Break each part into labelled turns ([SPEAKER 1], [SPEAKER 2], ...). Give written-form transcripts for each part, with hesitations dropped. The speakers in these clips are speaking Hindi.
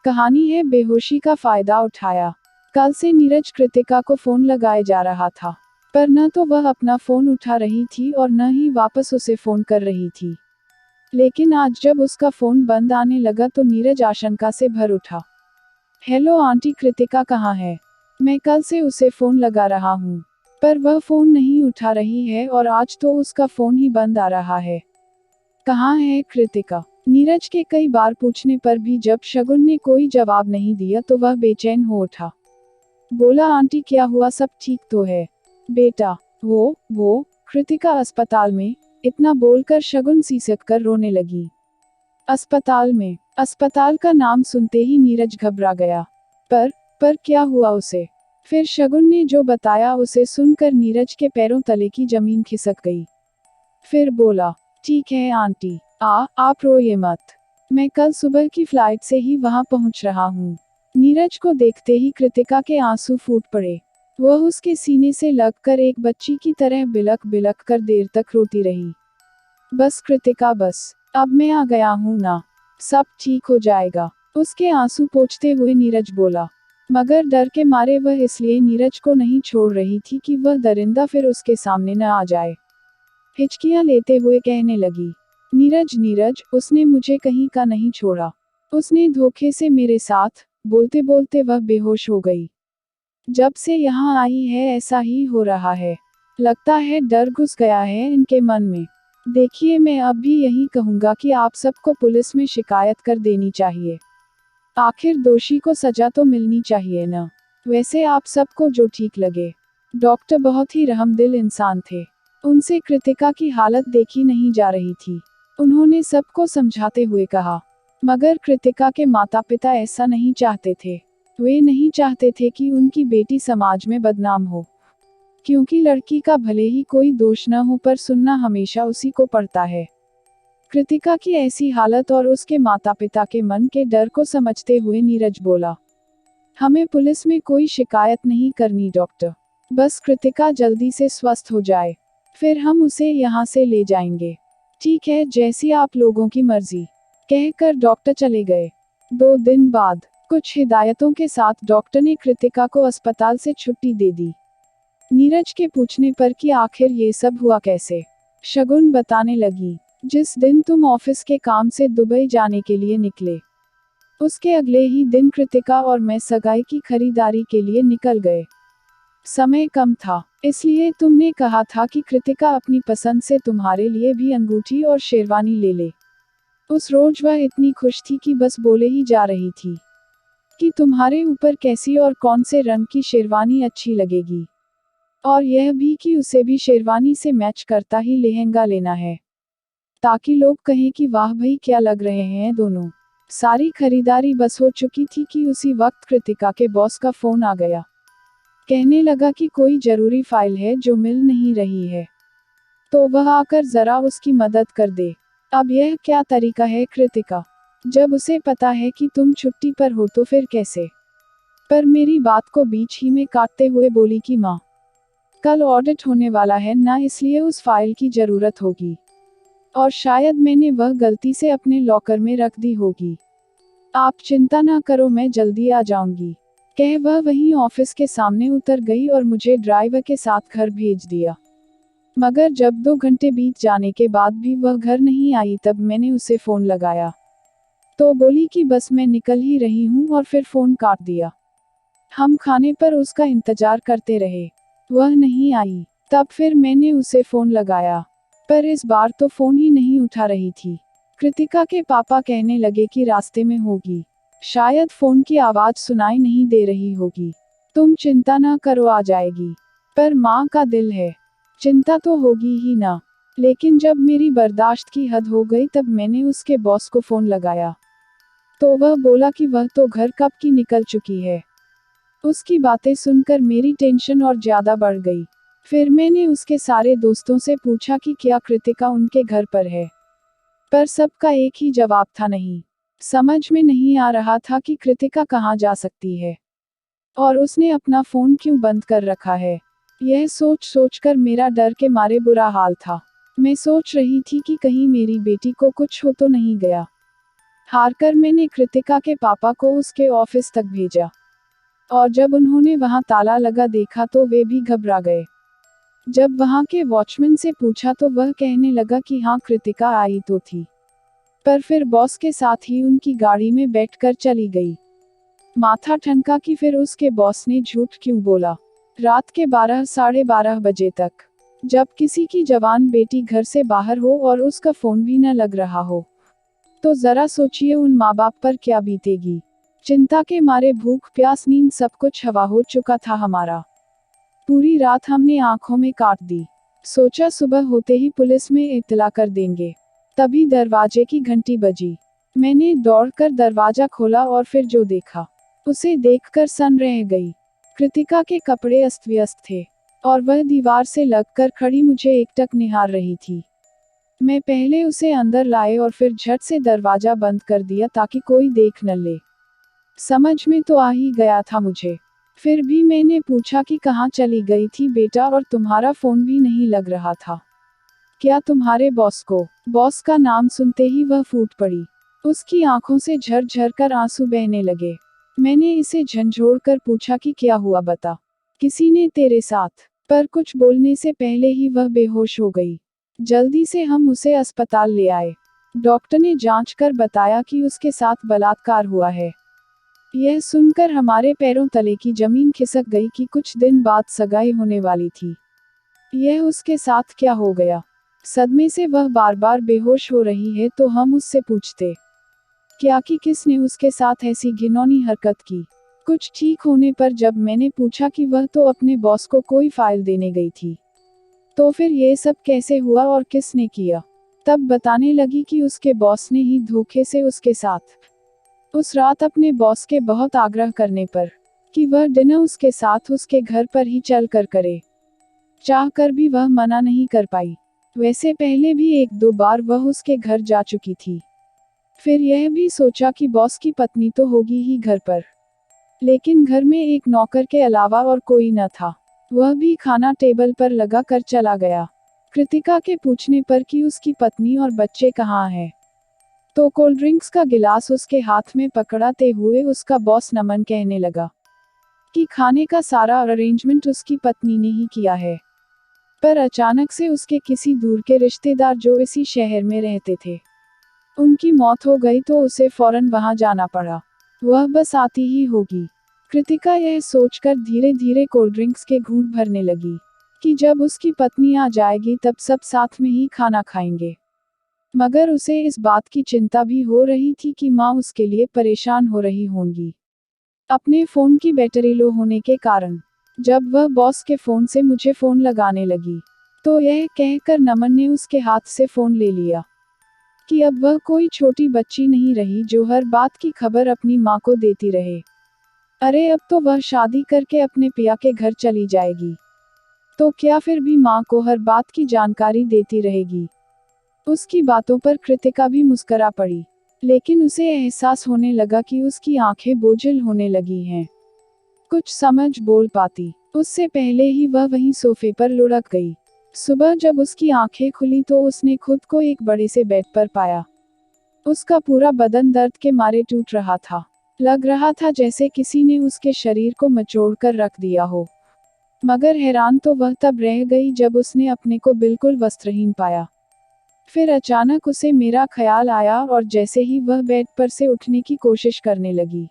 [SPEAKER 1] कहानी है बेहोशी का फायदा उठाया। कल से नीरज कृतिका को फोन लगाए जा रहा था, पर न तो वह अपना फोन उठा रही थी और न ही वापस उसे फोन कर रही थी। लेकिन आज जब उसका फोन बंद आने लगा तो नीरज आशंका से भर उठा। हेलो आंटी, कृतिका कहाँ है? मैं कल से उसे फोन लगा रहा हूँ, पर वह फोन नहीं उठा रही है और आज तो उसका फोन ही बंद आ रहा है। कहाँ है कृतिका? नीरज के कई बार पूछने पर भी जब शगुन ने कोई जवाब नहीं दिया तो वह बेचैन हो उठा। बोला, आंटी क्या हुआ, सब ठीक तो है? बेटा, वो कृतिका अस्पताल में, इतना बोलकर शगुन सिसक कर रोने लगी। अस्पताल में? अस्पताल का नाम सुनते ही नीरज घबरा गया। पर क्या हुआ उसे? फिर शगुन ने जो बताया उसे सुनकर नीरज के पैरों तले की जमीन खिसक गई। फिर बोला, ठीक है आंटी, आप रोइए मत। मैं कल सुबह की फ्लाइट से ही वहां पहुंच रहा हूँ। नीरज को देखते ही कृतिका के आंसू फूट पड़े। वह उसके सीने से लगकर एक बच्ची की तरह बिलक बिलक कर देर तक रोती रही। बस कृतिका बस, अब मैं आ गया हूँ ना, सब ठीक हो जाएगा, उसके आंसू पोंछते हुए नीरज बोला। मगर डर के मारे वह इसलिए नीरज को नहीं छोड़ रही थी कि वह दरिंदा फिर उसके सामने न आ जाए। हिचकियां लेते हुए कहने लगी, नीरज नीरज, उसने मुझे कहीं का नहीं छोड़ा, उसने धोखे से मेरे साथ। बोलते बोलते वह बेहोश हो गई। जब से यहाँ आई है ऐसा ही हो रहा है, लगता है डर घुस गया है इनके मन में। देखिए, मैं अब भी यही कहूँगा कि आप सबको पुलिस में शिकायत कर देनी चाहिए। आखिर दोषी को सजा तो मिलनी चाहिए न। वैसे आप सबको जो ठीक लगे। डॉक्टर बहुत ही रहमदिल इंसान थे, उनसे कृतिका की हालत देखी नहीं जा रही थी। उन्होंने सबको समझाते हुए कहा, मगर कृतिका के माता पिता ऐसा नहीं चाहते थे। वे नहीं चाहते थे कि उनकी बेटी समाज में बदनाम हो, क्योंकि लड़की का भले ही कोई दोष न हो पर सुनना हमेशा उसी को पड़ता है। कृतिका की ऐसी हालत और उसके माता पिता के मन के डर को समझते हुए नीरज बोला, हमें पुलिस में कोई शिकायत नहीं करनी डॉक्टर, बस कृतिका जल्दी से स्वस्थ हो जाए, फिर हम उसे यहाँ से ले जाएंगे। ठीक है, जैसी आप लोगों की मर्जी, कहकर डॉक्टर चले गए। 2 दिन बाद कुछ हिदायतों के साथ डॉक्टर ने कृतिका को अस्पताल से छुट्टी दे दी। नीरज के पूछने पर कि आखिर ये सब हुआ कैसे, शगुन बताने लगी, जिस दिन तुम ऑफिस के काम से दुबई जाने के लिए निकले, उसके अगले ही दिन कृतिका और मैं सगाई की खरीदारी के लिए निकल गए। समय कम था, इसलिए तुमने कहा था कि कृतिका अपनी पसंद से तुम्हारे लिए भी अंगूठी और शेरवानी ले ले। उस रोज वह इतनी खुश थी कि बस बोले ही जा रही थी कि तुम्हारे ऊपर कैसी और कौन से रंग की शेरवानी अच्छी लगेगी, और यह भी कि उसे भी शेरवानी से मैच करता ही लहंगा लेना है, ताकि लोग कहें कि वाह भाई क्या लग रहे हैं दोनों। सारी खरीदारी बस हो चुकी थी कि उसी वक्त कृतिका के बॉस का फोन आ गया। कहने लगा कि कोई जरूरी फाइल है जो मिल नहीं रही है, तो वह आकर जरा उसकी मदद कर दे। अब यह क्या तरीका है कृतिका, जब उसे पता है कि तुम छुट्टी पर हो तो फिर कैसे? पर मेरी बात को बीच ही में काटते हुए बोली कि माँ, कल ऑडिट होने वाला है ना, इसलिए उस फाइल की जरूरत होगी, और शायद मैंने वह गलती से अपने लॉकर में रख दी होगी। आप चिंता ना करो, मैं जल्दी आ जाऊंगी, कह वह वहीं ऑफिस के सामने उतर गई और मुझे ड्राइवर के साथ घर भेज दिया। मगर जब 2 घंटे बीत जाने के बाद भी वह घर नहीं आई तब मैंने उसे फोन लगाया, तो बोली कि बस मैं निकल ही रही हूँ, और फिर फोन काट दिया। हम खाने पर उसका इंतजार करते रहे, वह नहीं आई। तब फिर मैंने उसे फोन लगाया, पर इस बार तो फोन ही नहीं उठा रही थी। कृतिका के पापा कहने लगे कि रास्ते में होगी, शायद फोन की आवाज सुनाई नहीं दे रही होगी। तुम चिंता ना करो, आ जाएगी। पर माँ का दिल है, चिंता तो होगी ही ना। लेकिन जब मेरी बर्दाश्त की हद हो गई तब मैंने उसके बॉस को फोन लगाया, तो वह बोला कि वह तो घर कब की निकल चुकी है। उसकी बातें सुनकर मेरी टेंशन और ज्यादा बढ़ गई। फिर मैंने उसके सारे दोस्तों से पूछा कि क्या कृतिका उनके घर पर है, पर सबका एक ही जवाब था, नहीं। समझ में नहीं आ रहा था कि कृतिका कहाँ जा सकती है, और उसने अपना फोन क्यों बंद कर रखा है। यह सोच सोचकर मेरा डर के मारे बुरा हाल था। मैं सोच रही थी कि कहीं मेरी बेटी को कुछ हो तो नहीं गया। हारकर मैंने कृतिका के पापा को उसके ऑफिस तक भेजा, और जब उन्होंने वहां ताला लगा देखा तो वे भी घबरा गए। जब वहां के वॉचमैन से पूछा तो वह कहने लगा कि हाँ, कृतिका आई तो थी, पर फिर बॉस के साथ ही उनकी गाड़ी में बैठकर चली गई। माथा ठनका कि फिर उसके बॉस ने झूठ क्यों बोला। रात के 12 साढ़े 12 बजे तक, जब किसी की जवान बेटी घर से बाहर हो और उसका फोन भी न लग रहा हो, तो जरा सोचिए उन माँ बाप पर क्या बीतेगी। चिंता के मारे भूख प्यास नींद सब कुछ हवा हो चुका था हमारा। पूरी रात हमने आंखों में काट दी। सोचा सुबह होते ही पुलिस में इत्तला कर देंगे। तभी दरवाजे की घंटी बजी। मैंने दौड़कर दरवाजा खोला और फिर जो देखा, उसे देखकर सन रह गई। कृतिका के कपड़े अस्त व्यस्त थे, और वह दीवार से लगकर खड़ी मुझे एकटक निहार रही थी। मैं पहले उसे अंदर लाए और फिर झट से दरवाजा बंद कर दिया ताकि कोई देख न ले। समझ में तो आ ही गया था मुझे। फिर भी मैंने पूछा कि कहाँ चली गई थी बेटा, और तुम्हारा फोन भी नहीं लग रहा था क्या तुम्हारे बॉस को? बॉस का नाम सुनते ही वह फूट पड़ी। उसकी आंखों से झरझर कर आंसू बहने लगे। मैंने इसे झंझोड़कर पूछा कि क्या हुआ बता, किसी ने तेरे साथ? पर कुछ बोलने से पहले ही वह बेहोश हो गई। जल्दी से हम उसे अस्पताल ले आए। डॉक्टर ने जांच कर बताया कि उसके साथ बलात्कार हुआ है। यह सुनकर हमारे पैरों तले की जमीन खिसक गई कि कुछ दिन बाद सगाई होने वाली थी। यह उसके साथ क्या हो गया? सदमे से वह बार बार बेहोश हो रही है तो हम उससे पूछते क्या कि किसने उसके साथ ऐसी घिनौनी हरकत की। कुछ ठीक होने पर जब मैंने पूछा कि वह तो अपने बॉस को कोई फाइल देने गई थी, तो फिर ये सब कैसे हुआ और किसने किया, तब बताने लगी कि उसके बॉस ने ही धोखे से उसके साथ उस रात अपने बॉस के बहुत आग्रह करने पर कि वह डिनर उसके साथ उसके घर पर ही चल कर करे, चाह कर भी वह मना नहीं कर पाई। वैसे पहले भी 1-2 बार वह उसके घर जा चुकी थी। फिर यह भी सोचा कि बॉस की पत्नी तो होगी ही घर पर, लेकिन घर में एक नौकर के अलावा और कोई न था। वह भी खाना टेबल पर लगा कर चला गया। कृतिका के पूछने पर कि उसकी पत्नी और बच्चे कहाँ हैं, तो कोल्ड ड्रिंक्स का गिलास उसके हाथ में पकड़ाते हुए उसका बॉस नमन कहने लगा कि खाने का सारा अरेंजमेंट उसकी पत्नी ने ही किया है। पर अचानक से उसके किसी दूर के रिश्तेदार जो इसी शहर में रहते थे, उनकी मौत हो गई तो उसे फौरन वहां जाना पड़ा। वह बस आती ही होगी। कृतिका यह सोचकर धीरे धीरे कोल्ड ड्रिंक्स के घूंट भरने लगी कि जब उसकी पत्नी आ जाएगी तब सब साथ में ही खाना खाएंगे। मगर उसे इस बात की चिंता भी हो रही थी कि माँ उसके लिए परेशान हो रही होंगी अपने फोन की बैटरी लो होने के कारण। जब वह बॉस के फोन से मुझे फोन लगाने लगी, तो यह कहकर नमन ने उसके हाथ से फोन ले लिया कि अब वह कोई छोटी बच्ची नहीं रही जो हर बात की खबर अपनी माँ को देती रहे। अरे अब तो वह शादी करके अपने पिया के घर चली जाएगी, तो क्या फिर भी माँ को हर बात की जानकारी देती रहेगी? उसकी बातों पर कृतिका भी मुस्करा पड़ी, लेकिन उसे एहसास होने लगा कि उसकी आंखें बोझिल होने लगी हैं। कुछ समझ बोल पाती उससे पहले ही वह वहीं सोफे पर लुढ़क गई। सुबह जब उसकी आंखें खुली तो उसने खुद को एक बड़े से बेड पर पाया। उसका पूरा बदन दर्द के मारे टूट रहा था। लग रहा था जैसे किसी ने उसके शरीर को मचोड़ कर रख दिया हो। मगर हैरान तो वह तब रह गई जब उसने अपने को बिल्कुल वस्त्रहीन पाया। फिर अचानक उसे मेरा ख्याल आया और जैसे ही वह बेड पर से उठने की कोशिश करने लगी,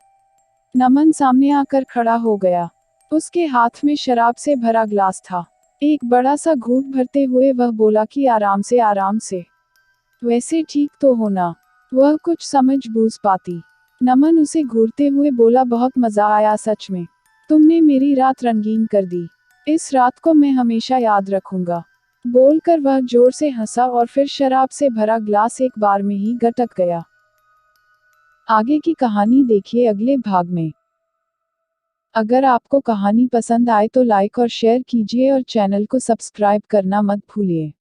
[SPEAKER 1] नमन सामने आकर खड़ा हो गया। उसके हाथ में शराब से भरा ग्लास था। एक बड़ा सा घूंट भरते हुए वह बोला कि आराम से आराम से, वैसे ठीक तो हो ना? वह कुछ समझ बूझ पाती। नमन उसे घूरते हुए बोला, बहुत मजा आया सच में, तुमने मेरी रात रंगीन कर दी, इस रात को मैं हमेशा याद रखूंगा। बोलकर वह जोर से हंसा और फिर शराब से भरा ग्लास एक बार में ही गटक गया। आगे की कहानी देखिए अगले भाग में। अगर आपको कहानी पसंद आए तो लाइक और शेयर कीजिए और चैनल को सब्सक्राइब करना मत भूलिए।